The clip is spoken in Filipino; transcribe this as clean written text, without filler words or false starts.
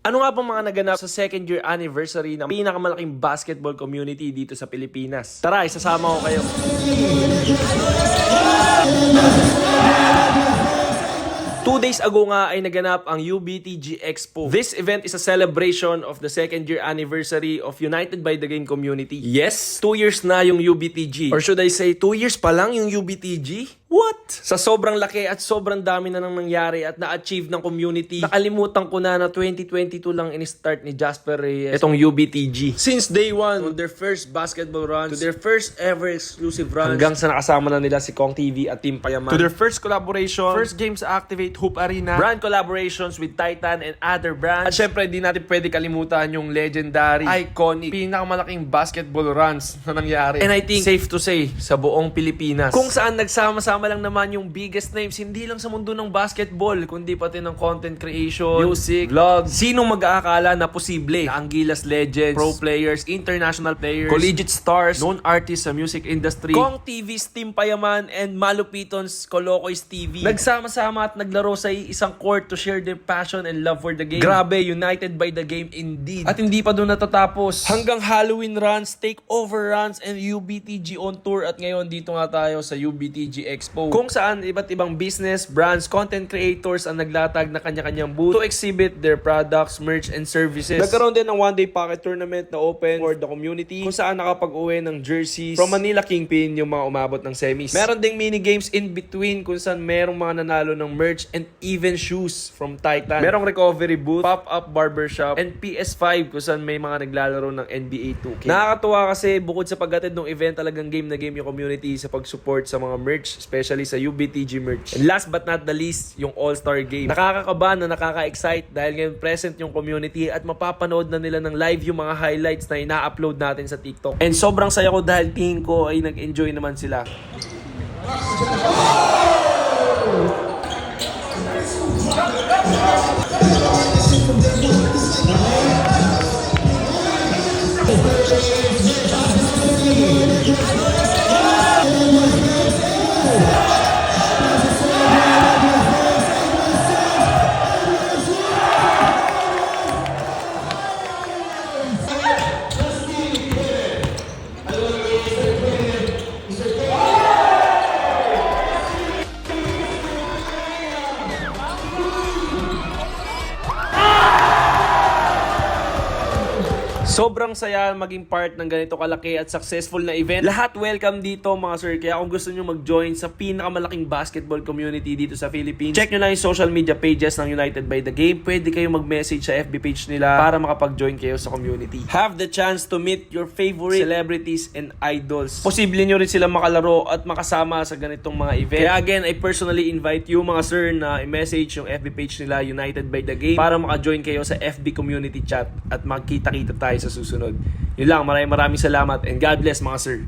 Ano nga bang mga naganap sa second year anniversary ng pinakamalaking basketball community dito sa Pilipinas? Tara, isasama ko kayo. 2 days ago nga ay naganap ang UBTG Expo. This event is a celebration of the second year anniversary of United by the Game community. Yes, 2 years na yung UBTG. Or should I say, 2 years pa lang yung UBTG? What? Sa sobrang laki at sobrang dami na nang nangyari at na-achieve ng community, nakalimutan ko na 2022 lang in-start ni Jasper Reyes itong UBTG. Since day one, from their first basketball runs, to their first ever exclusive runs, hanggang sa nakasama na nila si Kong TV at Team Payaman, to their first collaboration, first games sa Activate Hoop Arena, brand collaborations with Titan and other brands, at syempre di natin pwede kalimutan yung legendary, iconic, pinakamalaking basketball runs na nangyari. And I think, safe to say, sa buong Pilipinas, kung saan nagsama-sama lang naman yung biggest names, hindi lang sa mundo ng basketball, kundi pati ng content creation, music, vlogs. Sinong mag-aakala na posible na ang Gilas legends, pro players, international players, collegiate stars, known artists sa music industry, Kong TV's Team Payaman, and Malupiton's Colocoy's TV nagsama-sama at naglaro sa isang court to share their passion and love for the game. Grabe, united by the game indeed. At hindi pa doon natatapos. Hanggang Halloween runs, takeover runs, and UBTG on tour. At ngayon dito nga tayo sa UBTG Expo, kung saan iba't ibang business, brands, content creators ang naglatag na kanya-kanyang booth to exhibit their products, merch, and services. Nagkaroon din ng one-day pocket tournament na open for the community, kung saan nakapag-uwi ng jerseys from Manila Kingpin yung mga umabot ng semis. Meron ding mini games in between, kung saan merong mga nanalo ng merch and even shoes from Titan. Merong recovery booth, pop-up barbershop, and PS5 kung saan may mga naglalaro ng NBA 2K. Nakakatuwa kasi bukod sa paghatid ng event, talagang game na game yung community sa pag-support sa mga merch, especially sa UBTG merch. And last but not the least, yung All-Star Game. Nakakakaba na nakaka-excite dahil ngayon present yung community at mapapanood na nila ng live yung mga highlights na ina-upload natin sa TikTok. And sobrang saya ko dahil tingin ko ay nag-enjoy naman sila. Sobrang saya maging part ng ganito kalaki at successful na event. Lahat welcome dito mga sir. Kaya kung gusto nyo mag-join sa pinakamalaking basketball community dito sa Philippines, check nyo lang yung social media pages ng United by the Game. Pwede kayo mag-message sa FB page nila para makapag-join kayo sa community. Have the chance to meet your favorite celebrities and idols. Posible nyo rin sila makalaro at makasama sa ganitong mga event. Kaya again, I personally invite you mga sir na i-message yung FB page nila United by the Game para maka-join kayo sa FB community chat at magkita-kita tayo sa susunod. Yun lang, maraming salamat and God bless mga sir.